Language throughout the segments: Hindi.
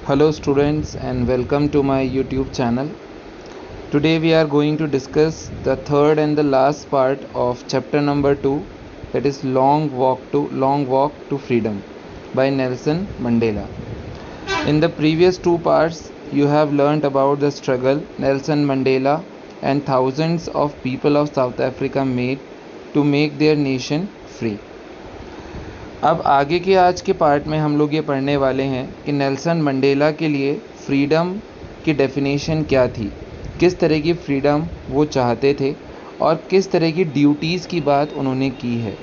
Hello students and welcome to my YouTube channel. Today we are going to discuss the third and the last part of chapter number 2, that is Long Walk to Freedom by Nelson Mandela. In the previous two parts you have learnt about the struggle Nelson Mandela and thousands of people of South Africa made to make their nation free. अब आगे के आज के पार्ट में हम लोग ये पढ़ने वाले हैं कि नेल्सन मंडेला के लिए फ्रीडम की डेफिनेशन क्या थी, किस तरह की फ्रीडम वो चाहते थे और किस तरह की ड्यूटीज़ की बात उन्होंने की है।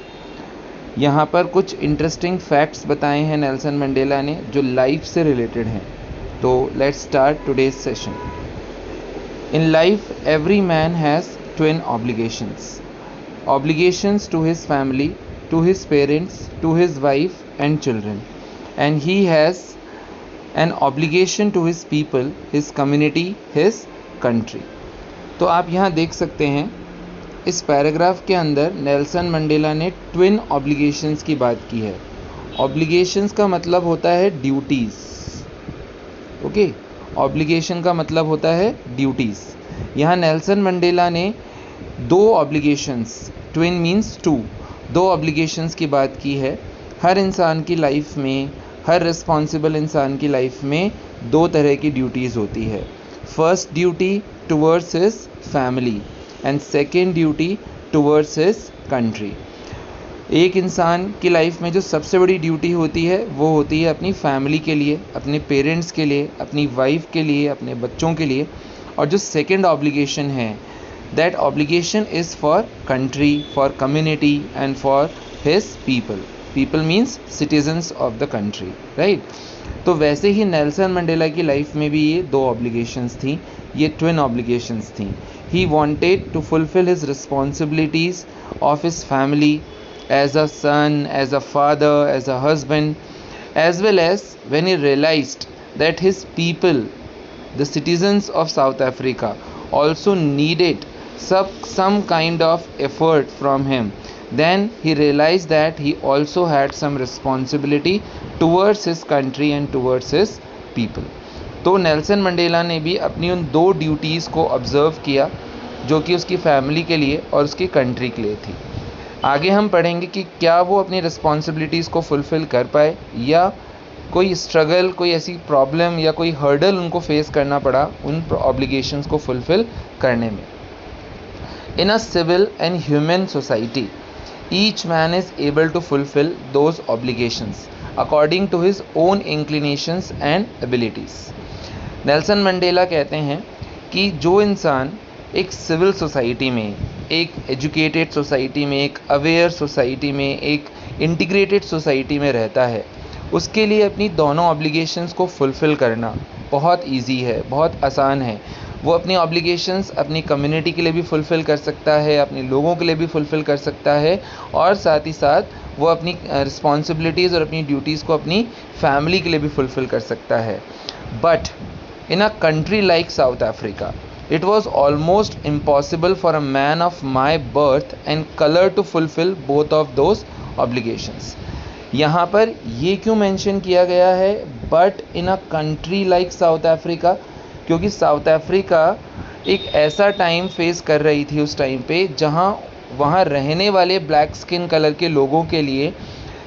यहाँ पर कुछ इंटरेस्टिंग फैक्ट्स बताए हैं नेल्सन मंडेला ने जो लाइफ से रिलेटेड हैं। तो let's start today's session. In life every man has twin obligations to his family, to his parents, to his wife and children, and he has an obligation to his people, his community, his country. तो आप यहाँ देख सकते हैं इस पैराग्राफ के अंदर नेल्सन मंडेला ने ट्विन ऑब्लिगेशंस की बात की है। ऑब्लिगेशंस का मतलब होता है ड्यूटीज़, ओके। ऑब्लिगेशन का मतलब होता है ड्यूटीज़। यहाँ नेल्सन मंडेला ने दो ऑब्लिगेशंस, ट्विन मीन्स टू, दो ऑब्लिगेशंस की बात की है। हर इंसान की लाइफ में, हर रिस्पॉन्सिबल इंसान की लाइफ में दो तरह की ड्यूटीज़ होती है। First duty towards his family and second duty towards his country. एक इंसान की लाइफ में जो सबसे बड़ी ड्यूटी होती है वो होती है अपनी फैमिली के लिए, अपने पेरेंट्स के लिए, अपनी वाइफ के लिए, अपने बच्चों के लिए। और जो सेकेंड ऑब्लिगेशन है, that obligation is for country, for community and for his people means citizens of the country, right? तो वैसे ही नेल्सन मंडेला की लाइफ में भी ये दो ऑब्लिगेशंस थी, ये ट्विन ऑब्लिगेशंस थी। he wanted to fulfill his responsibilities of his family as a son, as a father, as a husband, as well as when he realized that his people, the citizens of South Africa, also needed some kind of effort from him, then he realized that he also had some responsibility towards his country and towards his people. तो नेल्सन मंडेला ने भी अपनी उन दो ड्यूटीज़ को ऑब्ज़र्व किया जो कि उसकी फैमिली के लिए और उसकी कंट्री के लिए थी। आगे हम पढ़ेंगे कि क्या वो अपनी रिस्पॉन्सिबिलिटीज़ को फुलफ़िल कर पाए या कोई स्ट्रगल, कोई ऐसी प्रॉब्लम या कोई हर्डल उनको फेस करना पड़ा उन ऑब्लिगेशंस को फुलफ़िल करने में। In a civil and human society, each man is able to fulfill those obligations according to his own inclinations and abilities. Nelson Mandela कहते हैं कि जो इंसान एक सिविल सोसाइटी में, एक एजुकेटेड सोसाइटी में, एक अवेयर सोसाइटी में, एक इंटीग्रेटेड सोसाइटी में रहता है, उसके लिए अपनी दोनों ऑब्लिगेशंस को फुलफ़िल करना बहुत इजी है, बहुत आसान है। वो अपनी ऑब्लिगेशंस अपनी कम्युनिटी के लिए भी फुलफ़िल कर सकता है, अपने लोगों के लिए भी फुलफ़िल कर सकता है और साथ ही साथ वो अपनी रिस्पॉन्सिबिलिटीज़ और अपनी ड्यूटीज़ को अपनी फैमिली के लिए भी फुलफ़िल कर सकता है। But in a country like South Africa, it was almost impossible for a man of my birth and colour to fulfil both of those obligations. यहाँ पर ये क्यों मेंशन किया गया है but in a country like South Africa? क्योंकि साउथ अफ्रीका एक ऐसा टाइम फेस कर रही थी उस टाइम पे जहाँ वहाँ रहने वाले ब्लैक स्किन कलर के लोगों के लिए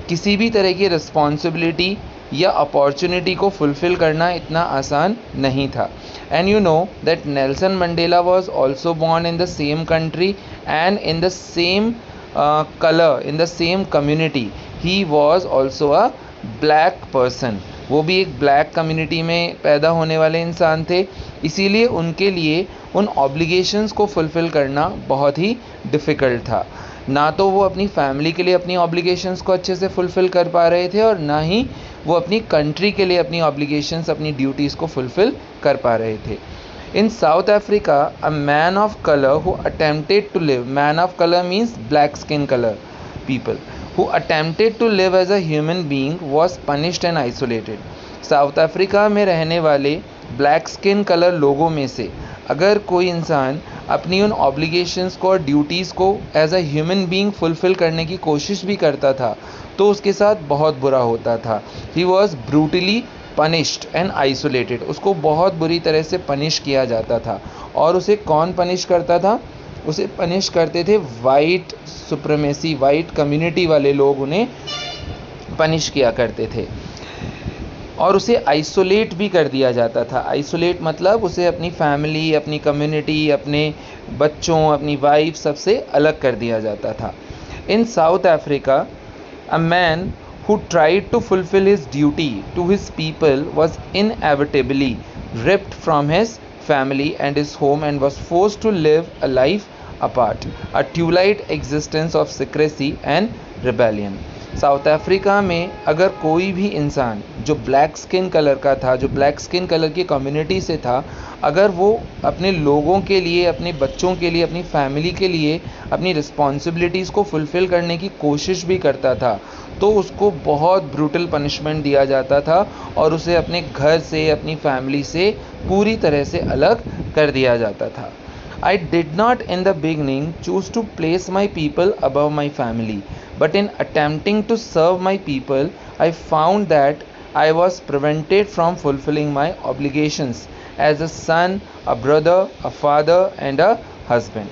किसी भी तरह की रिस्पॉन्सिबिलिटी या अपॉर्चुनिटी को फुलफ़िल करना इतना आसान नहीं था। And you know that Nelson Mandela was also born in the same country and in the same colour, in the same community. He was also a black person, वो भी एक ब्लैक कम्युनिटी में पैदा होने वाले इंसान थे, इसीलिए उनके लिए उन ऑब्लिगेशंस को फुलफ़िल करना बहुत ही डिफ़िकल्ट था। ना तो वो अपनी फैमिली के लिए अपनी ऑब्लिगेशंस को अच्छे से फुलफ़िल कर पा रहे थे और ना ही वो अपनी कंट्री के लिए अपनी ऑब्लिगेशंस, अपनी ड्यूटीज़ को फुलफ़िल कर पा रहे थे। In South Africa, a man of color who attempted to live, man of color means black skin color people, who attempted to live as a human being was punished and isolated. South Africa में रहने वाले ब्लैक स्किन कलर लोगों में से अगर कोई इंसान अपनी उन ऑब्लिगेशंस को और ड्यूटीज़ को as a human being fulfil करने की कोशिश भी करता था तो उसके साथ बहुत बुरा होता था। He was brutally punished and isolated, उसको बहुत बुरी तरह से पनिश किया जाता था। और उसे कौन पनिश करता था? उसे पनिश करते थे वाइट सुप्रीमेसी, वाइट कम्युनिटी वाले लोग उन्हें पनिश किया करते थे। और उसे आइसोलेट भी कर दिया जाता था। आइसोलेट मतलब उसे अपनी फैमिली, अपनी कम्युनिटी, अपने बच्चों, अपनी वाइफ सबसे अलग कर दिया जाता था। In South Africa a man who tried to fulfill his duty to his people was inevitably ripped from his family and his home and was forced to live a life apart, a twilight existence of secrecy and rebellion. South Africa में अगर कोई भी इंसान जो ब्लैक स्किन कलर का था, जो ब्लैक स्किन कलर की कम्युनिटी से था, अगर वो अपने लोगों के लिए, अपने बच्चों के लिए, अपनी फैमिली के लिए अपनी रिस्पॉन्सिबिलिटीज़ को फुलफ़िल करने की कोशिश भी करता था, तो उसको बहुत ब्रूटल पनिशमेंट दिया जाता था और उसे अपने घर से, अपनी फैमिली से पूरी तरह से अलग कर दिया जाता था। I did not in the beginning choose to place my people above my family, but in attempting to serve my people, I found that I was prevented from fulfilling my obligations as a son, a brother, a father and a husband.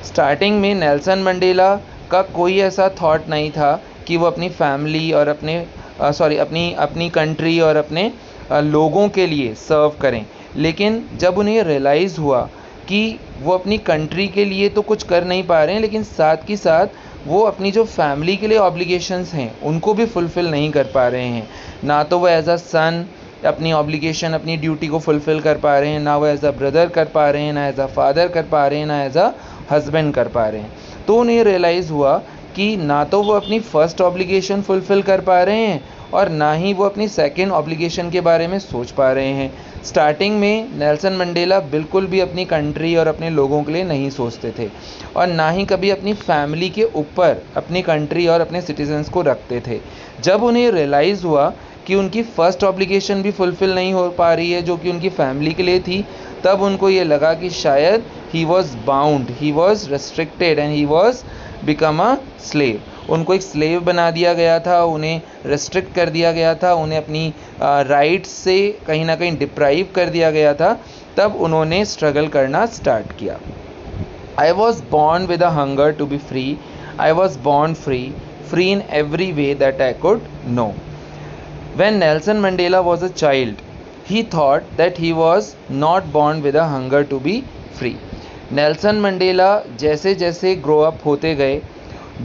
Starting में नेल्सन मंडेला का कोई ऐसा थॉट नहीं था कि वो अपनी फैमिली और अपनी कंट्री और अपने लोगों के लिए सर्व करें, लेकिन जब उन्हें रियलाइज़ हुआ कि वो अपनी कंट्री के लिए तो कुछ कर नहीं पा रहे हैं, लेकिन साथ ही साथ वो अपनी जो फैमिली के लिए ऑब्लिगेशंस हैं उनको भी फुलफ़िल नहीं कर पा रहे हैं। ना तो वो एज अ सन अपनी ऑब्लिगेशन, अपनी ड्यूटी को फुलफ़िल कर पा रहे हैं, ना वो एज अ ब्रदर कर पा रहे हैं, ना एज अ फादर कर पा रहे हैं, ना एज अ हस्बैंड कर पा रहे हैं। तो उन्हें रियलाइज़ हुआ कि ना तो वो अपनी फ़र्स्ट ऑब्लिगेशन फुलफ़िल कर पा रहे हैं और ना ही वो अपनी सेकंड ऑब्लिगेशन के बारे में सोच पा रहे हैं। स्टार्टिंग में नेल्सन मंडेला बिल्कुल भी अपनी कंट्री और अपने लोगों के लिए नहीं सोचते थे और ना ही कभी अपनी फैमिली के ऊपर अपनी कंट्री और अपने सिटीजन्स को रखते थे। जब उन्हें रियलाइज़ हुआ कि उनकी फ़र्स्ट ऑब्लिगेशन भी फुलफ़िल नहीं हो पा रही है जो कि उनकी फैमिली के लिए थी, तब उनको ये लगा कि शायद he was bound, he was restricted and he was become a slave. उनको एक स्लेव बना दिया गया था, उन्हें रेस्ट्रिक्ट कर दिया गया था, उन्हें अपनी राइट्स से कहीं ना कहीं डिप्राइव कर दिया गया था। तब उन्होंने स्ट्रगल करना स्टार्ट किया। I was born with a hunger to be free, I was born free, free in every way that I could know. When Nelson Mandela was a child, he thought that he was not born with a hunger to be free. Nelson Mandela जैसे जैसे ग्रो अप होते गए,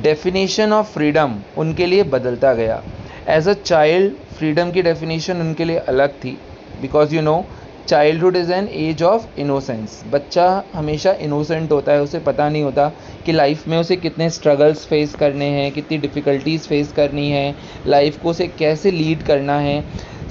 डेफिनेशन ऑफ फ्रीडम उनके लिए बदलता गया। एज अ चाइल्ड फ्रीडम की डेफिनेशन उनके लिए अलग थी, because you know childhood is an age of innocence. बच्चा हमेशा इनोसेंट होता है, उसे पता नहीं होता कि लाइफ में उसे कितने स्ट्रगल्स फेस करने हैं, कितनी डिफ़िकल्टीज़ फेस करनी है, लाइफ को उसे कैसे लीड करना है।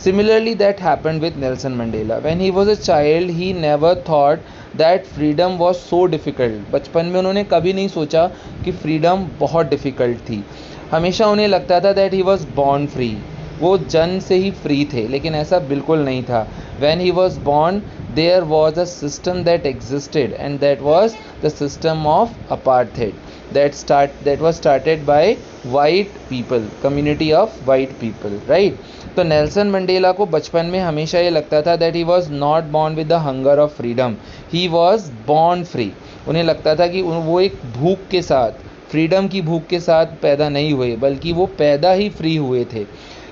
Similarly that happened with Nelson Mandela. When he was a child he never thought that freedom was so difficult. बचपन में उन्होंने कभी नहीं सोचा कि फ्रीडम बहुत डिफ़िकल्ट थी। हमेशा उन्हें लगता था that he was born free, वो जन्म से ही फ्री थे, लेकिन ऐसा बिल्कुल नहीं था। When he was born, there was a system that existed, and that was the system of apartheid that was started by white people, community of white people, right? तो नेल्सन मंडेला को बचपन में हमेशा ये लगता था that he was not born with the hunger of freedom, he was born free। उन्हें लगता था कि वो एक भूख के साथ, फ्रीडम की भूख के साथ पैदा नहीं हुए, बल्कि वो पैदा ही फ्री हुए थे,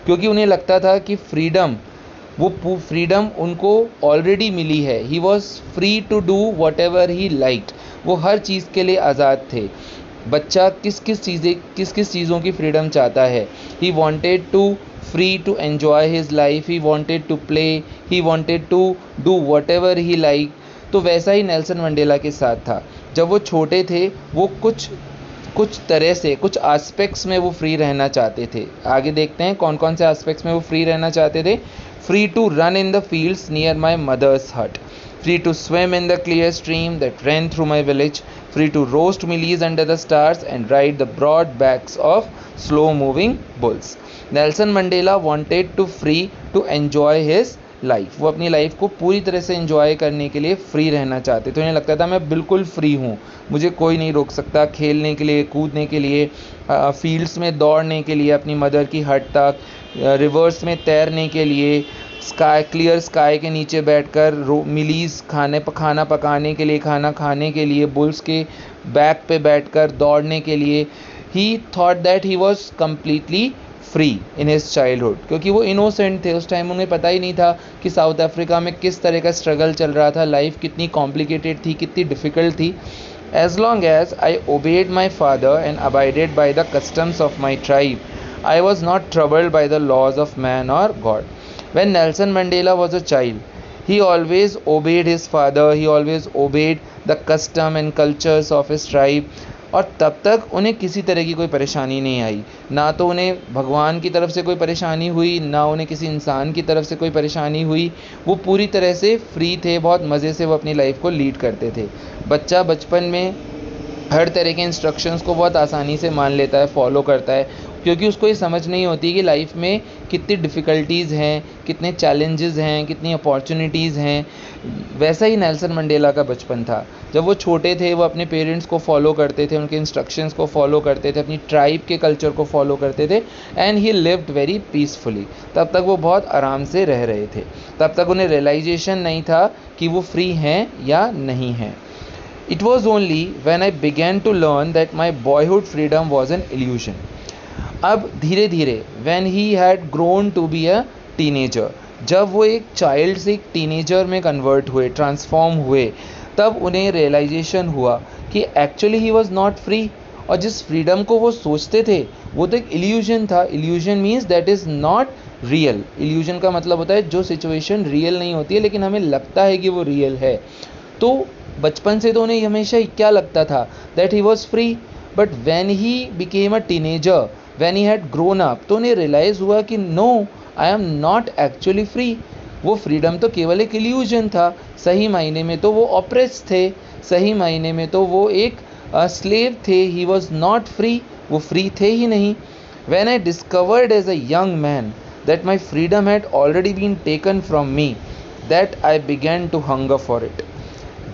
क्योंकि उन्हें लगता था कि फ्रीडम उनको ऑलरेडी मिली है। He was free to do whatever he liked, वो हर चीज़ के लिए आज़ाद थे। बच्चा किस किस चीज़ों की फ्रीडम चाहता है? He wanted to free to enjoy his life, he wanted to play, he wanted to do whatever he like. तो वैसा ही नेल्सन मंडेला के साथ था। जब वो छोटे थे, वो कुछ तरह से, कुछ एस्पेक्ट्स में वो फ्री रहना चाहते थे। आगे देखते हैं कौन कौन से एस्पेक्ट्स में वो फ्री रहना चाहते थे। Free to run in the fields near my mother's hut, free to swim in the clear stream that run through my village, free to roast mealies under the stars and ride the broad backs of slow moving bulls. Nelson Mandela wanted to free to enjoy his life. वो अपनी लाइफ को पूरी तरह से एंजॉय करने के लिए फ्री रहना चाहते। तो उन्हें लगता था मैं बिल्कुल फ्री हूँ, मुझे कोई नहीं रोक सकता खेलने के लिए, कूदने के लिए, फील्ड्स में दौड़ने के लिए, अपनी मदर की हट तक, रिवर्स में तैरने के लिए, क्लियर स्काई के नीचे बैठकर मिलीज खाना पकाने के लिए, खाना खाने के लिए, बुल्स के बैक पे बैठकर दौड़ने के लिए। ही thought that he was completely free in his childhood, क्योंकि वो इनोसेंट थे। उस टाइम उन्हें पता ही नहीं था कि साउथ अफ्रीका में किस तरह का स्ट्रगल चल रहा था, लाइफ कितनी कॉम्प्लिकेटेड थी, कितनी डिफ़िकल्ट थी। As long as I obeyed my father and abided by the customs of my tribe, I was not troubled by the laws of man or God. When Nelson Mandela was a child, he always obeyed his father, he always obeyed the custom and cultures of his tribe. और तब तक उन्हें किसी तरह की कोई परेशानी नहीं आई, ना तो उन्हें भगवान की तरफ से कोई परेशानी हुई, ना उन्हें किसी इंसान की तरफ से कोई परेशानी हुई। वो पूरी तरह से फ्री थे, बहुत मज़े से वो अपनी लाइफ को लीड करते थे। बच्चा बचपन में हर तरह के इंस्ट्रक्शंस को बहुत आसानी से मान लेता है, फॉलो करता है, क्योंकि उसको ये समझ नहीं होती कि लाइफ में कितनी डिफ़िकल्टीज़ हैं, कितने चैलेंजेस हैं, कितनी अपॉर्चुनिटीज़ हैं। वैसा ही नेल्सन मंडेला का बचपन था। जब वो छोटे थे वो अपने पेरेंट्स को फॉलो करते थे, उनके इंस्ट्रक्शंस को फॉलो करते थे, अपनी ट्राइब के कल्चर को फॉलो करते थे, and he lived very peacefully. तब तक वो बहुत आराम से रह रहे थे, तब तक उन्हें रियलाइजेशन नहीं था कि वो फ्री हैं या नहीं हैं। It was only when I began to learn that my boyhood freedom was an illusion. अब धीरे धीरे when he had grown to be a teenager, जब वो एक चाइल्ड से एक टीनेजर में कन्वर्ट हुए, ट्रांसफॉर्म हुए, तब उन्हें रियलाइजेशन हुआ कि actually he was not free. और जिस फ्रीडम को वो सोचते थे वो तो एक इल्यूजन था। Illusion means that is not real. Illusion का मतलब होता है जो सिचुएशन रियल नहीं होती है लेकिन हमें लगता है कि वो रियल है। तो बचपन से तो उन्हें हमेशा क्या लगता था, that he was free. But when he became a teenager, when he had grown up, तो उन्हें रियलाइज़ हुआ कि no, I am not actually free. वो फ्रीडम तो केवल एक इल्यूजन था। सही मायने में तो वो ऑप्रेस थे, सही मायने में तो वो एक स्लेव थे। ही वॉज नॉट फ्री, वो फ्री थे ही नहीं। When I discovered as a young man that my freedom had already been taken from me, that I began to hunger for it.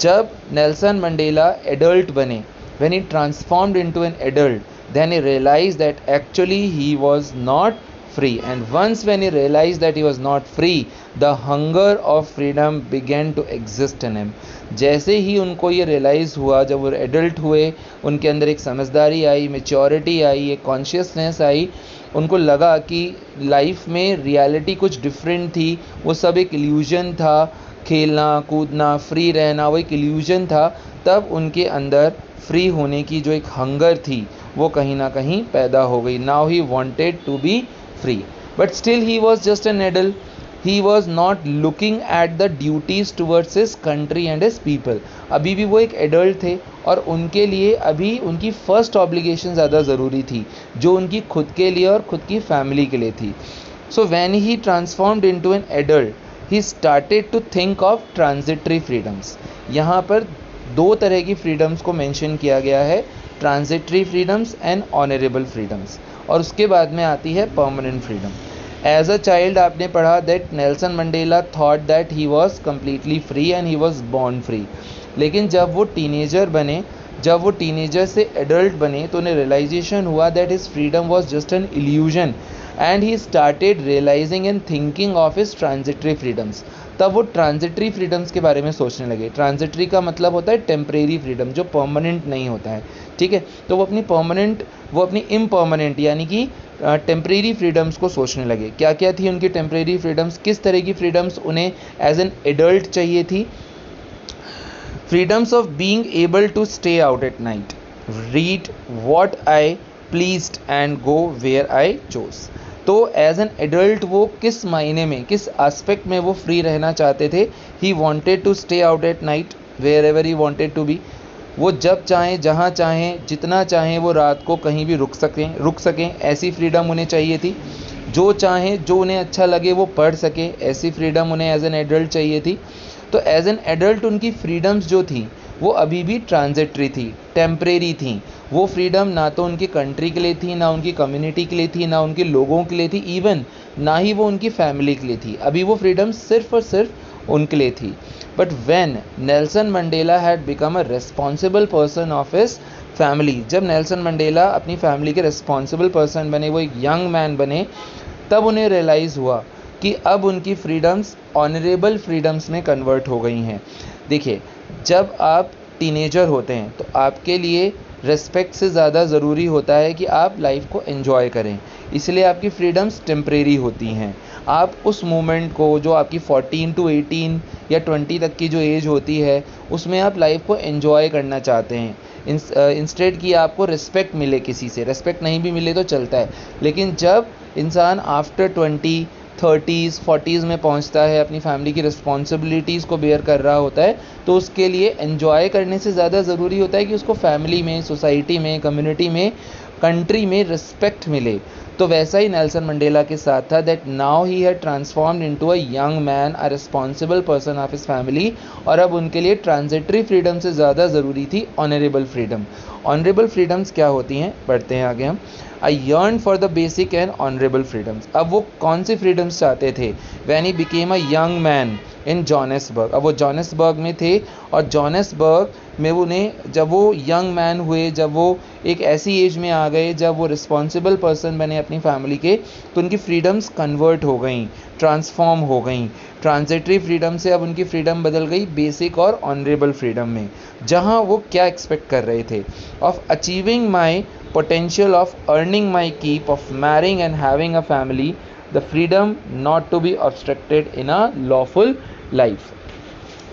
जब नेल्सन मंडेला एडल्ट बने, when he transformed into an adult, then he realized that actually he was not free. And once when he realized that he was not free, the hunger of freedom began to exist in him. जैसे ही उनको ये रियलाइज़ हुआ, जब वो एडल्ट हुए, उनके अंदर एक समझदारी आई, मेच्योरिटी आई, एक कॉन्शियसनेस आई, उनको लगा कि लाइफ में रियलिटी कुछ डिफरेंट थी, वो सब एक इल्यूजन था, खेलना कूदना फ्री रहना वो एक इल्यूजन था। तब उनके अंदर फ्री होने की जो एक हंगर थी वो कहीं ना कहीं पैदा हो गई। Now he wanted to be free, but still he was just an adult. He was not looking at the duties towards his country and his people. अभी भी वो एक एडल्ट थे और उनके लिए अभी उनकी फर्स्ट ऑब्लिगेशन ज़्यादा ज़रूरी थी, जो उनकी खुद के लिए और खुद की फैमिली के लिए थी। So when he transformed into an adult, he started to think of transitory freedoms. यहाँ पर दो तरह की फ्रीडम्स को मेंशन किया गया है, transitory freedoms and honourable freedoms, और उसके बाद में आती है permanent freedom. As a child आपने पढ़ा that Nelson Mandela thought that he was completely free and he was born free. लेकिन जब वो टीनेजर बने, जब वो टीनेजर से एडल्ट बने, तो उन्हें रियलाइजेशन हुआ that his freedom was just an illusion and he started realising and thinking of his transitory freedoms. तब वो ट्रांजिटरी फ्रीडम्स के बारे में सोचने लगे। ट्रांजिटरी का मतलब होता है टेम्परेरी फ्रीडम, जो परमानेंट नहीं होता है, ठीक है। तो वो अपनी इम्परमानेंट यानी कि टेम्परेरी फ्रीडम्स को सोचने लगे। क्या क्या थी उनकी टेम्परेरी फ्रीडम्स, किस तरह की फ्रीडम्स उन्हें एज एन एडल्ट चाहिए थी। Freedoms of being able to stay out at night, read what I pleased and go where I chose. तो एज एन एडल्ट वो किस मायने में, किस एस्पेक्ट में वो फ्री रहना चाहते थे। He wanted to stay out at night wherever he wanted to be. वो जब चाहें, जहाँ चाहें, जितना चाहें वो रात को कहीं भी रुक सकें, ऐसी फ्रीडम उन्हें चाहिए थी। जो चाहें, जो उन्हें अच्छा लगे वो पढ़ सकें, ऐसी फ्रीडम उन्हें एज एन एडल्ट चाहिए थी। तो एज एन एडल्ट उनकी फ्रीडम्स जो थी वो अभी भी ट्रांजिटरी थी, टेम्परेरी थी। वो फ्रीडम ना तो उनकी कंट्री के लिए थी, ना उनकी कम्युनिटी के लिए थी, ना उनके लोगों के लिए थी, इवन ना ही वो उनकी फैमिली के लिए थी। अभी वो फ्रीडम सिर्फ और सिर्फ उनके लिए थी। But when Nelson Mandela had become a responsible person of his family, जब नेल्सन मंडेला अपनी फैमिली के रेस्पॉन्सिबल पर्सन बने, वो एक यंग मैन बने, तब उन्हें रियलाइज़ हुआ कि अब उनकी फ्रीडम्स ऑनरेबल फ्रीडम्स में कन्वर्ट हो गई हैं। देखिए, जब आप टीनेजर होते हैं तो आपके लिए रेस्पेक्ट से ज़्यादा ज़रूरी होता है कि आप लाइफ को एंजॉय करें, इसलिए आपकी फ्रीडम्स टेम्परेरी होती हैं। आप उस मोमेंट को, जो आपकी 14 टू 18 या 20 तक की जो एज होती है, उसमें आप लाइफ को एंजॉय करना चाहते हैं, इंस्टेड कि आपको रिस्पेक्ट मिले। किसी से रिस्पेक्ट नहीं भी मिले तो चलता है, लेकिन जब इंसान आफ्टर 20 30s 40s में पहुंचता है, अपनी फैमिली की रिस्पॉन्सिबिलिटीज़ को बेयर कर रहा होता है, तो उसके लिए एंजॉय करने से ज़्यादा ज़रूरी होता है कि उसको फैमिली में, सोसाइटी में, कम्युनिटी में, कंट्री में रिस्पेक्ट मिले। तो वैसा ही नेल्सन मंडेला के साथ था, that now he had transformed into a young man, a responsible person of his family, और अब उनके लिए ट्रांजिटरी फ्रीडम से ज़्यादा ज़रूरी थी ऑनरेबल फ्रीडम। ऑनरेबल फ्रीडम्स क्या होती हैं, पढ़ते हैं आगे हम। I yearn for the basic and honourable freedoms. अब वो कौन सी फ्रीडम्स चाहते थे? When he became a young man in Johannesburg. अब वो जोहान्सबर्ग में थे, और जोहान्सबर्ग में उन्हें, जब वो यंग मैन हुए, जब वो एक ऐसी एज में आ गए जब वो रिस्पॉन्सिबल पर्सन बने अपनी फैमिली के, तो उनकी फ्रीडम्स कन्वर्ट हो गई, ट्रांसफॉर्म हो गई। ट्रांजिटरी फ्रीडम से अब उनकी फ्रीडम बदल गई बेसिक और ऑनरेबल फ्रीडम में, जहां वो क्या एक्सपेक्ट कर रहे थे? Of achieving my potential, of earning my keep, of marrying and having a family, the freedom not to be obstructed in a lawful life.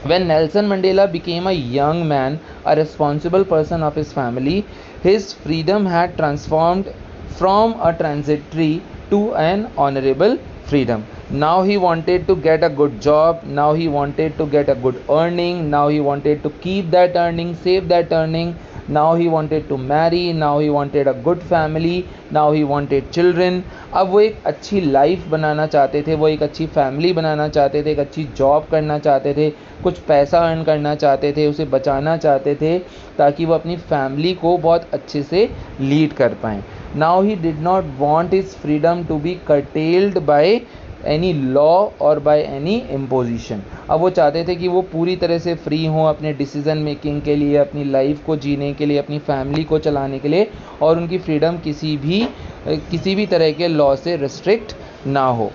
When Nelson Mandela became a young man, a responsible person of his family, his freedom had transformed from a transitory to an honorable freedom. Now he wanted to get a good job, now he wanted to get a good earning, now he wanted to keep that earning, save that earning, now he wanted to marry, now he wanted a good family, now he wanted children. अब वो एक अच्छी लाइफ बनाना चाहते थे, वो एक अच्छी फैमिली बनाना चाहते थे, एक अच्छी जॉब करना चाहते थे, कुछ पैसा अर्न करना चाहते थे, उसे बचाना चाहते थे, ताकि वो अपनी फैमिली को बहुत अच्छे से लीड कर पाएँ। Now he did not want his freedom to be curtailed by any law or by any imposition. अब वो चाहते थे कि वो पूरी तरह से फ्री हों अपने डिसीजन मेकिंग के लिए, अपनी लाइफ को जीने के लिए, अपनी फैमिली को चलाने के लिए, और उनकी फ्रीडम किसी भी तरह के लॉ से रिस्ट्रिक्ट ना हो।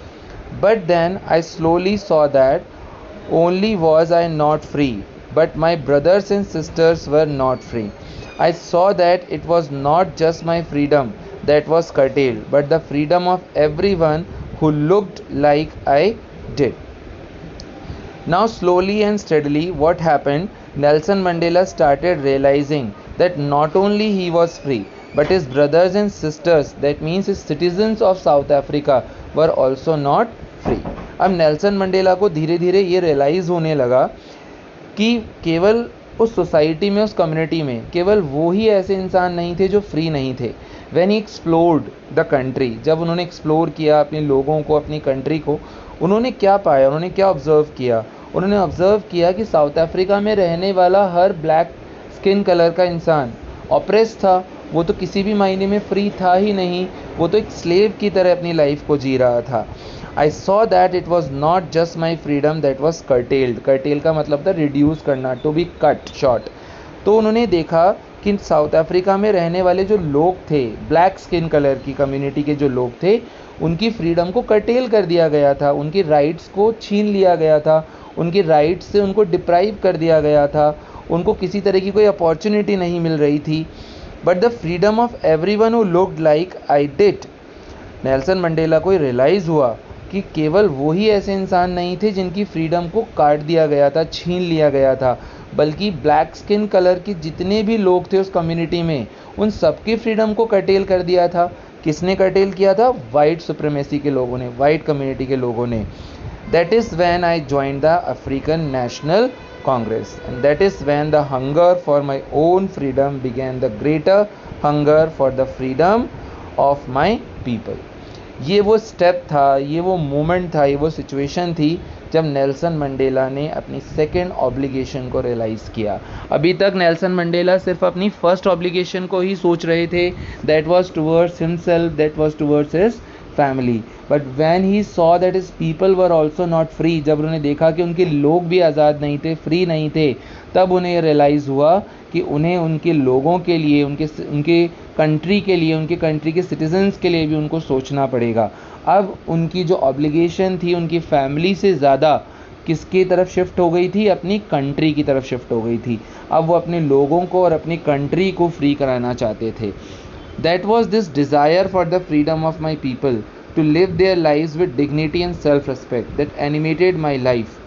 But then I slowly saw that only was I not free, but my brothers and sisters were not free. I saw that it was not just my freedom that was curtailed, but the freedom of everyone who looked like I did. Now, slowly and steadily, what happened? Nelson Mandela started realizing that not only he was free, but his brothers and sisters, that means his citizens of South Africa, were also not free. अब नेल्सन मंडेला को धीरे धीरे ये रियलाइज़ होने लगा कि केवल उस सोसाइटी में, उस कम्युनिटी में, केवल वो ही ऐसे इंसान नहीं थे जो फ्री नहीं थे। When he explored the country, जब उन्होंने एक्सप्लोर किया अपने लोगों को, अपनी कंट्री को, उन्होंने क्या पाया, उन्होंने क्या ऑब्ज़र्व किया? उन्होंने ऑब्ज़र्व किया कि साउथ अफ्रीका में रहने वाला हर ब्लैक स्किन कलर का इंसान ऑप्रेस था। वो तो किसी भी मायने में फ्री था ही नहीं, वो तो एक स्लेव की तरह अपनी लाइफ को जी रहा था। I saw that it was not just my freedom that was curtailed. curtail का मतलब था reduce करना, to be cut short. तो उन्होंने देखा कि साउथ अफ्रीका में रहने वाले जो लोग थे, ब्लैक स्किन कलर की कम्युनिटी के जो लोग थे, उनकी फ्रीडम को कर्टेल कर दिया गया था, उनकी राइट्स को छीन लिया गया था, उनकी राइट्स से उनको डिप्राइव कर दिया गया था, उनको किसी तरह की कोई अपॉर्चुनिटी नहीं मिल रही थी। But the freedom of everyone who looked like I did, Nelson Mandela को रियलाइज़ हुआ कि केवल वो ही ऐसे इंसान नहीं थे जिनकी फ्रीडम को काट दिया गया था, छीन लिया गया था, बल्कि ब्लैक स्किन कलर के जितने भी लोग थे उस कम्युनिटी में, उन सबकी फ्रीडम को कर्टेल कर दिया था। किसने कर्टेल किया था? वाइट सुप्रीमेसी के लोगों ने, वाइट कम्युनिटी के लोगों ने। That is when I joined the African national Congress, and that is when the hunger for my own freedom began, the greater hunger for the freedom of my people. ये वो स्टेप था, ये वो मोमेंट था, ये वो सिचुएशन थी जब नेल्सन मंडेला ने अपनी सेकेंड ऑब्लिगेशन को रियलाइज़ किया। अभी तक नेल्सन मंडेला सिर्फ अपनी फर्स्ट ऑब्लिगेशन को ही सोच रहे थे, that was towards himself, that was towards his family. But when he saw that his people were also not free, जब उन्होंने देखा कि उनके लोग भी आज़ाद नहीं थे, फ्री नहीं थे, तब उन्हें रियलाइज़ हुआ कि उन्हें उनके लोगों के लिए, उनके कंट्री के लिए, उनके कंट्री के सिटीजन्स के लिए भी उनको सोचना पड़ेगा। अब उनकी जो ऑब्लिगेशन थी उनकी फैमिली से ज़्यादा किसकी तरफ शिफ्ट हो गई थी? अपनी कंट्री की तरफ शिफ्ट हो गई थी। अब वो अपने लोगों को और अपनी कंट्री को फ्री कराना चाहते थे। That was this desire for the freedom of my people to live their lives with dignity and self respect that animated my life.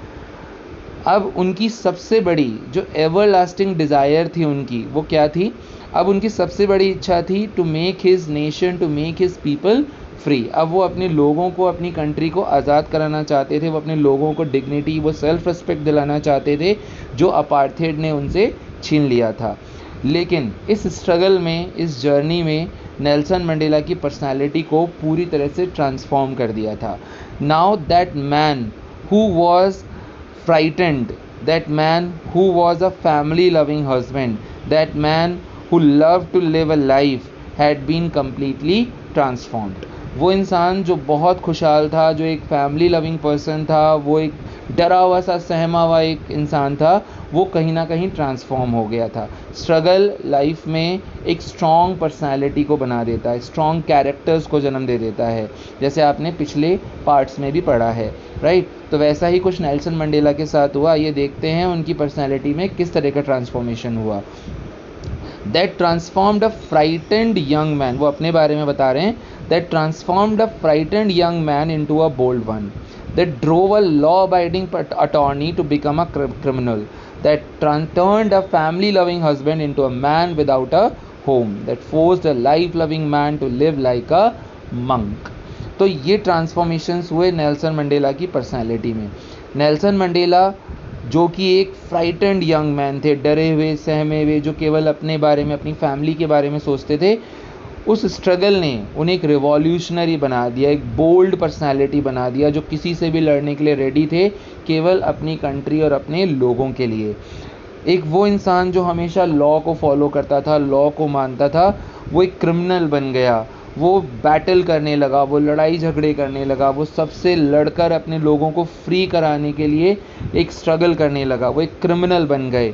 अब उनकी सबसे बड़ी जो एवर लास्टिंग डिज़ायर थी उनकी, वो क्या थी? अब उनकी सबसे बड़ी इच्छा थी to make his nation, to make his people free. अब वो अपने लोगों को, अपनी कंट्री को आज़ाद कराना चाहते थे। वो अपने लोगों को डिग्निटी, वो सेल्फ रिस्पेक्ट दिलाना चाहते थे जो अपार्थेड ने उनसे छीन लिया था। लेकिन इस स्ट्रगल में, इस जर्नी में नेल्सन मंडेला की पर्सनालिटी को पूरी तरह से ट्रांसफॉर्म कर दिया था। Now that man who was frightened, that man who was a family loving husband, that man who loved to live a life had been completely transformed। वो इंसान जो बहुत खुशहाल था, जो एक फैमिली लविंग पर्सन था, वो एक डरा हुआ सा, सहमा हुआ एक इंसान था, वो कहीं ना कहीं ट्रांसफॉर्म हो गया था। स्ट्रगल लाइफ में एक स्ट्रॉन्ग पर्सनालिटी को बना देता है, स्ट्रॉन्ग कैरेक्टर्स को जन्म दे देता है, जैसे आपने पिछले पार्ट्स में भी पढ़ा है, राइट। तो वैसा ही कुछ नेल्सन मंडेला के साथ हुआ। ये देखते हैं उनकी पर्सनैलिटी में किस तरह का ट्रांसफॉर्मेशन हुआ। That transformed a frightened young man, वो अपने बारे में बता रहे हैं, that transformed a frightened young man into a bold one, that drove a law-abiding attorney to become a criminal, that turned a family-loving husband into a man without a home, that forced a life-loving man to live like a monk। तो ये ट्रांसफॉर्मेशंस हुए नेल्सन मंडेला की पर्सनालिटी में। नेल्सन मंडेला जो कि एक फ्राइटेंड यंग मैन थे, डरे हुए, सहमे हुए, जो केवल अपने बारे में, अपनी फैमिली के बारे में सोचते थे, उस स्ट्रगल ने उन्हें एक रिवॉल्यूशनरी बना दिया, एक बोल्ड पर्सनालिटी बना दिया, जो किसी से भी लड़ने के लिए रेडी थे, केवल अपनी कंट्री और अपने लोगों के लिए। एक वो इंसान जो हमेशा लॉ को फॉलो करता था, लॉ को मानता था, वो एक क्रिमिनल बन गया। वो बैटल करने लगा, वो लड़ाई झगड़े करने लगा, वो सबसे लड़कर अपने लोगों को फ्री कराने के लिए एक स्ट्रगल करने लगा, वो एक क्रिमिनल बन गए।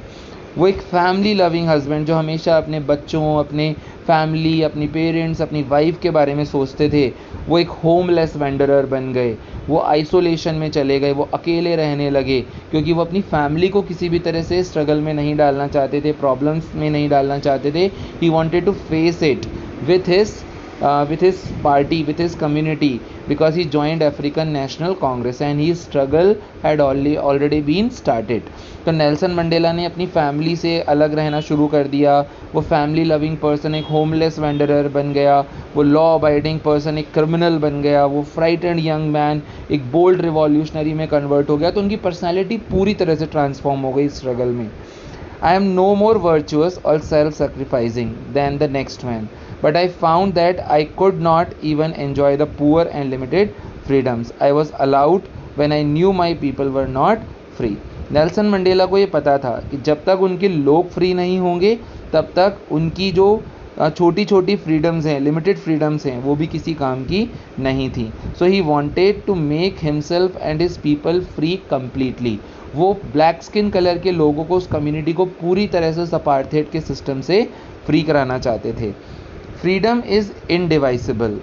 वो एक फैमिली लविंग हस्बैंड जो हमेशा अपने बच्चों, अपने फैमिली, अपनी पेरेंट्स, अपनी वाइफ के बारे में सोचते थे, वो एक होमलेस वेंडरर बन गए। वो आइसोलेशन में चले गए, वो अकेले रहने लगे, क्योंकि वो अपनी फैमिली को किसी भी तरह से स्ट्रगल में नहीं डालना चाहते थे, प्रॉब्लम्स में नहीं डालना चाहते थे। He wanted to face it with his party, with his community, because he joined African National Congress and his struggle had already been started। तो नेल्सन मंडेला ने अपनी फैमिली से अलग रहना शुरू कर दिया। वो फैमिली लविंग पर्सन एक होमलेस वेंडरर बन गया, वो लॉ अबाइडिंग पर्सन एक क्रिमिनल बन गया, वो फ्राइटेंड यंग मैन एक बोल्ड रिवॉल्यूशनरी में कन्वर्ट हो गया। तो उनकी पर्सनैलिटी पूरी तरह से ट्रांसफॉर्म हो गई स्ट्रगल में। I am no more virtuous or self-sacrificing than the next man, but I found that I could not even enjoy the poor and limited freedoms I was allowed when I knew my people were not free। Nelson Mandela को ये पता था कि जब तक उनके लोग फ्री नहीं होंगे, तब तक उनकी जो छोटी छोटी फ्रीडम्स हैं, लिमिटेड फ्रीडम्स हैं, वो भी किसी काम की नहीं थी। So he wanted to make himself and his people free completely. वो ब्लैक स्किन कलर के लोगों को, उस कम्युनिटी को पूरी तरह से अपार्थेड के सिस्टम से फ्री कराना चाहते थे। Freedom is इनडिवाइसिबल।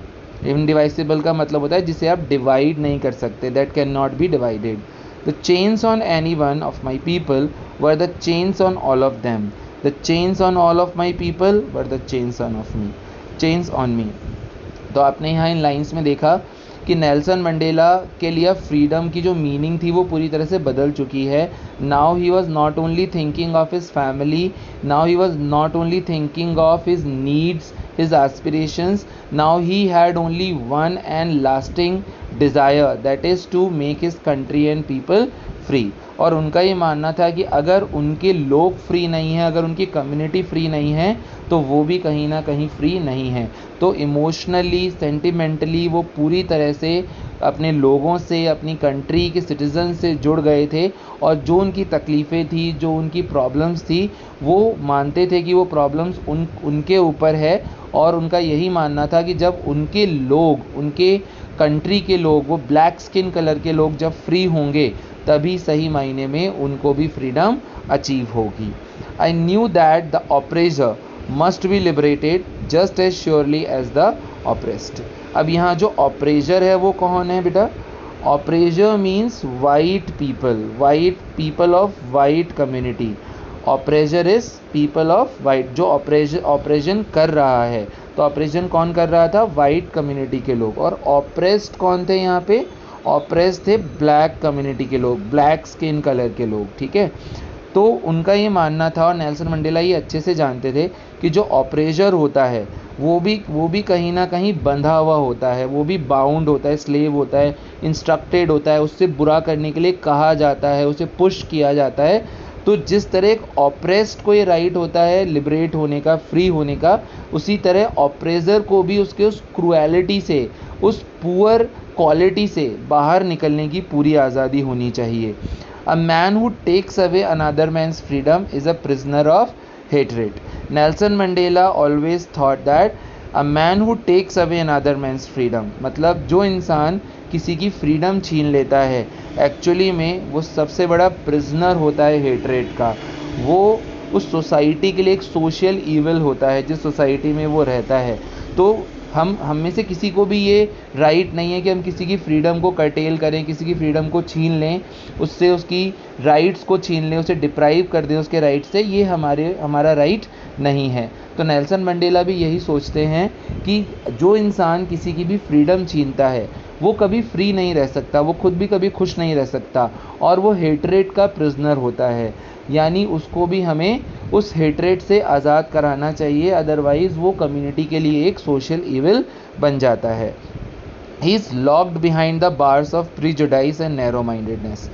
इनडिवाइसिबल का मतलब होता है जिसे आप डिवाइड नहीं कर सकते, that can not be divided. The chains on any one of my people were the chains on all of them, the chains on all of my people were the chains on of me, chains on me. तो आपने यहाँ इन लाइन्स में देखा कि नेल्सन मंडेला के लिए फ्रीडम की जो मीनिंग थी वो पूरी तरह से बदल चुकी है। Now he was not only thinking of his family, now he was not only thinking of his needs, his aspirations, now he had only one and lasting desire, that is to make his country and people free। और उनका ये मानना था कि अगर उनके लोग फ्री नहीं हैं, अगर उनकी कम्युनिटी फ्री नहीं है, तो वो भी कहीं ना कहीं फ्री नहीं है। तो इमोशनली, सेंटिमेंटली वो पूरी तरह से अपने लोगों से, अपनी कंट्री के सिटीज़न से जुड़ गए थे, और जो उनकी तकलीफ़ें थी, जो उनकी प्रॉब्लम्स थी, वो मानते थे कि वो प्रॉब्लम्स उनके ऊपर है। और उनका यही मानना था कि जब उनके लोग, उनके कंट्री के लोग, वो ब्लैक स्किन कलर के लोग जब फ्री होंगे, तभी सही मायने में उनको भी फ्रीडम अचीव होगी। I knew that the oppressor must be liberated just as surely as the oppressed. अब यहाँ जो ऑपरेसर है वो कौन है बेटा? Oppressor means white people of white community. Oppressor is people of white, जो ऑपरेशन कर रहा है। तो ऑपरेशन कौन कर रहा था? वाइट कम्युनिटी के लोग। और ऑप्रेस्ड कौन थे यहाँ पे? ऑप्रेस्ड थे ब्लैक कम्युनिटी के लोग, ब्लैक स्किन कलर के लोग, ठीक है। तो उनका ये मानना था, और नेल्सन मंडेला ये अच्छे से जानते थे कि जो ऑपरेसर होता है वो भी कहीं ना कहीं बंधा हुआ होता है, वो भी बाउंड होता है, स्लेव होता है, इंस्ट्रक्टेड होता है, उससे बुरा करने के लिए कहा जाता है, उसे पुश किया जाता है। तो जिस तरह एक ऑप्रेस्ड को ये राइट होता है लिबरेट होने का, फ्री होने का, उसी तरह ऑपरेसर को भी उसके उस क्रूएलिटी से, उस पुअर क्वालिटी से बाहर निकलने की पूरी आज़ादी होनी चाहिए। A man who takes away another man's freedom is a prisoner of hatred. Nelson Mandela always thought that a man who takes away another man's freedom, मतलब जो इंसान किसी की फ्रीडम छीन लेता है एक्चुअली में वो सबसे बड़ा प्रिजनर होता है हेटरेट का। वो उस सोसाइटी के लिए एक सोशल ईविल होता है जिस सोसाइटी में वो रहता है। तो हम में से किसी को भी ये राइट नहीं है कि हम किसी की फ्रीडम को कर्टेल करें, किसी की फ्रीडम को छीन लें, उससे उसकी राइट्स को छीन लें, उसे डिप्राइव कर दें उसके राइट से। ये हमारा राइट नहीं है। तो नेल्सन मंडेला भी यही सोचते हैं कि जो इंसान किसी की भी फ्रीडम छीनता है वो कभी फ्री नहीं रह सकता, वो खुद भी कभी खुश नहीं रह सकता, और वो हेटरेट का प्रिजनर होता है। यानी उसको भी हमें उस हेटरेट से आज़ाद कराना चाहिए, अदरवाइज़ वो कम्युनिटी के लिए एक सोशल इविल बन जाता है। He is locked behind the bars of prejudice and narrow mindedness.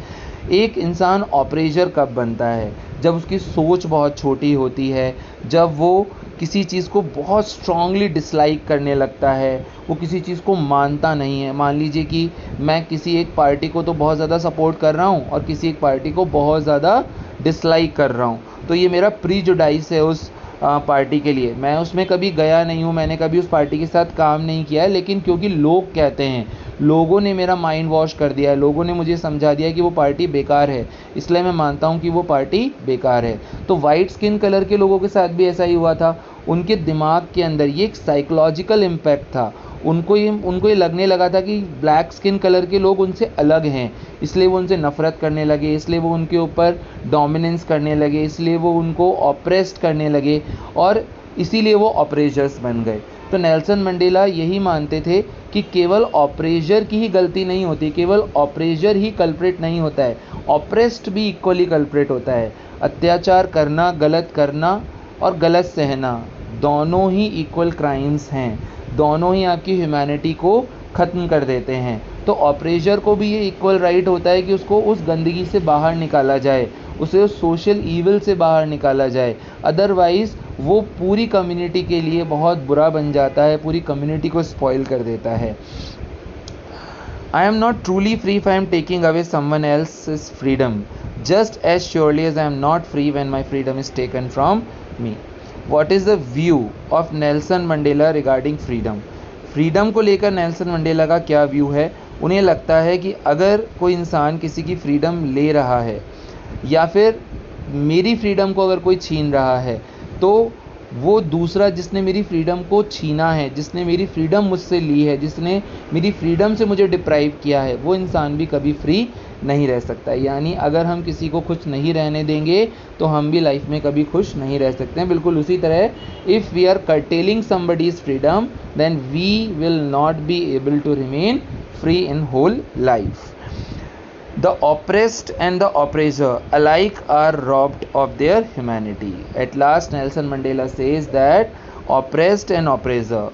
एक इंसान ऑपरेसर कब बनता है? जब उसकी सोच बहुत छोटी होती है, जब वो किसी चीज़ को बहुत स्ट्रांगली डिसलाइक करने लगता है, वो किसी चीज़ को मानता नहीं है। मान लीजिए कि मैं किसी एक पार्टी को तो बहुत ज़्यादा सपोर्ट कर रहा हूँ और किसी एक पार्टी को बहुत ज़्यादा डिसलाइक कर रहा हूँ, तो ये मेरा प्रीजुडाइस है उस पार्टी के लिए। मैं उसमें कभी गया नहीं हूँ, मैंने कभी उस पार्टी के साथ काम नहीं किया है, लेकिन क्योंकि लोग कहते हैं, लोगों ने मेरा माइंड वॉश कर दिया है, लोगों ने मुझे समझा दिया है कि वो पार्टी बेकार है, इसलिए मैं मानता हूँ कि वो पार्टी बेकार है। तो वाइट स्किन कलर के लोगों के साथ भी ऐसा ही हुआ था। उनके दिमाग के अंदर ये एक साइकोलॉजिकल इम्पैक्ट था। उनको ये लगने लगा था कि ब्लैक स्किन कलर के लोग उनसे अलग हैं, इसलिए वो उनसे नफ़रत करने लगे, इसलिए वो उनके ऊपर डोमिनेंस करने लगे, इसलिए वो उनको ऑप्रेस्ड करने लगे, और इसीलिए वो ऑपरेसर्स बन गए। तो नेल्सन मंडेला यही मानते थे कि केवल ऑपरेसर की ही गलती नहीं होती, केवल ऑपरेसर ही कल्प्रिट नहीं होता है, ऑप्रेस्ड भी इक्वली कल्प्रिट होता है। अत्याचार करना, गलत करना और गलत सहना दोनों ही इक्वल क्राइम्स हैं, दोनों ही आपकी ह्यूमैनिटी को ख़त्म कर देते हैं। तो ऑपरेसर को भी ये इक्वल राइट होता है कि उसको उस गंदगी से बाहर निकाला जाए, उसे उस सोशल ईविल से बाहर निकाला जाए, अदरवाइज़ वो पूरी कम्युनिटी के लिए बहुत बुरा बन जाता है, पूरी कम्युनिटी को स्पॉइल कर देता है। I am not truly free if I am taking away someone else's freedom, just as surely as I am not free when my freedom is taken from me. What is the view of Nelson Mandela regarding freedom? Freedom को लेकर नेल्सन मंडेला का क्या व्यू है? उन्हें लगता है कि अगर कोई इंसान किसी की फ्रीडम ले रहा है या फिर मेरी फ्रीडम को अगर कोई छीन रहा है, तो वो दूसरा जिसने मेरी फ्रीडम को छीना है, जिसने मेरी फ्रीडम मुझसे ली है, जिसने मेरी फ्रीडम से मुझे डिप्राइव किया है, वो इंसान भी कभी फ्री नहीं रह सकता। यानी अगर हम किसी को खुश नहीं रहने देंगे तो हम भी लाइफ में कभी खुश नहीं रह सकते हैं। बिल्कुल उसी तरह if we are curtailing somebody's freedom then we will not be able to remain free in whole life. The oppressed and the oppressor alike are robbed of their humanity. At last Nelson Mandela says that oppressed and oppressor,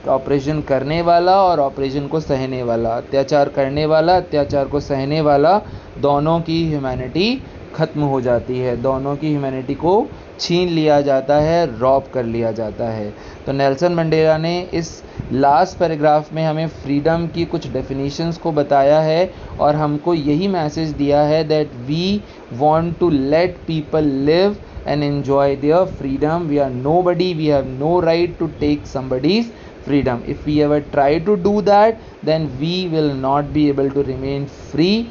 operation करने वाला और ऑपरेशन को सहने वाला, अत्याचार करने वाला, अत्याचार को सहने वाला, दोनों की ह्यूमैनिटी ख़त्म हो जाती है, दोनों की ह्यूमैनिटी को छीन लिया जाता है, रॉब कर लिया जाता है। तो नेल्सन मंडेला ने इस लास्ट पैराग्राफ में हमें फ्रीडम की कुछ डेफिनेशंस को बताया है और हमको यही मैसेज दिया है that we want to let people live and enjoy their freedom. We are nobody, we have no right to take somebody's freedom. If we ever try to do that, then we will not be able to remain free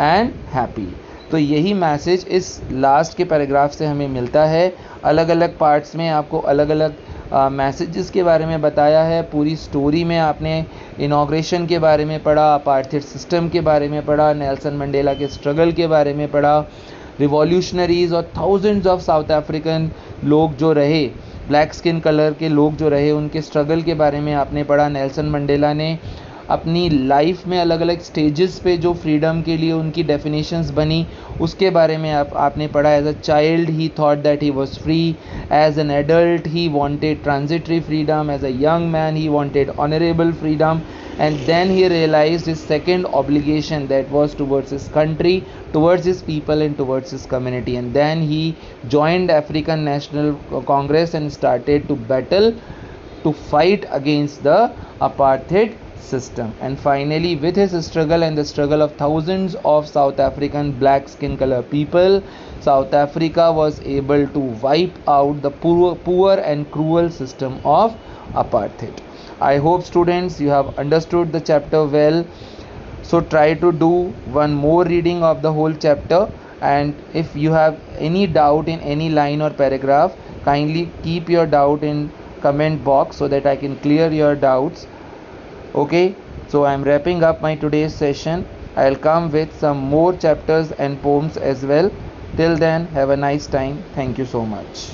and happy. तो यही मैसेज इस लास्ट के पैराग्राफ से हमें मिलता है। अलग अलग पार्ट्स में आपको अलग अलग मैसेजेस के बारे में बताया है। पूरी स्टोरी में आपने इनॉग्रेशन के बारे में पढ़ा, अपार्थाइड सिस्टम के बारे में पढ़ा, नेल्सन मंडेला के स्ट्रगल के बारे में पढ़ा, रिवॉल्यूशनरीज और थाउजेंड्स ऑफ साउथ अफ्रीकन लोग जो रहे, ब्लैक स्किन कलर के लोग जो रहे, उनके स्ट्रगल के बारे में आपने पढ़ा। नेल्सन मंडेला ने अपनी लाइफ में अलग अलग स्टेजेस पे जो फ्रीडम के लिए उनकी डेफिनेशंस बनी, उसके बारे में आपने पढ़ा। As a child he thought that he was free, as an adult he wanted transitory freedom, as a young man he wanted honorable freedom, and then he realized his second obligation, that was towards his country, towards his people and towards his community, and then he joined African National Congress and started to battle to fight against the apartheid system. And finally, with his struggle and the struggle of thousands of South African black skin color people, South Africa was able to wipe out the poor and cruel system of apartheid. I hope students you have understood the chapter well. So try to do one more reading of the whole chapter, and if you have any doubt in any line or paragraph, kindly keep your doubt in comment box so that I can clear your doubts. Okay, so I am wrapping up my today's session. I'll come with some more chapters and poems as well. Till then, have a nice time. Thank you so much.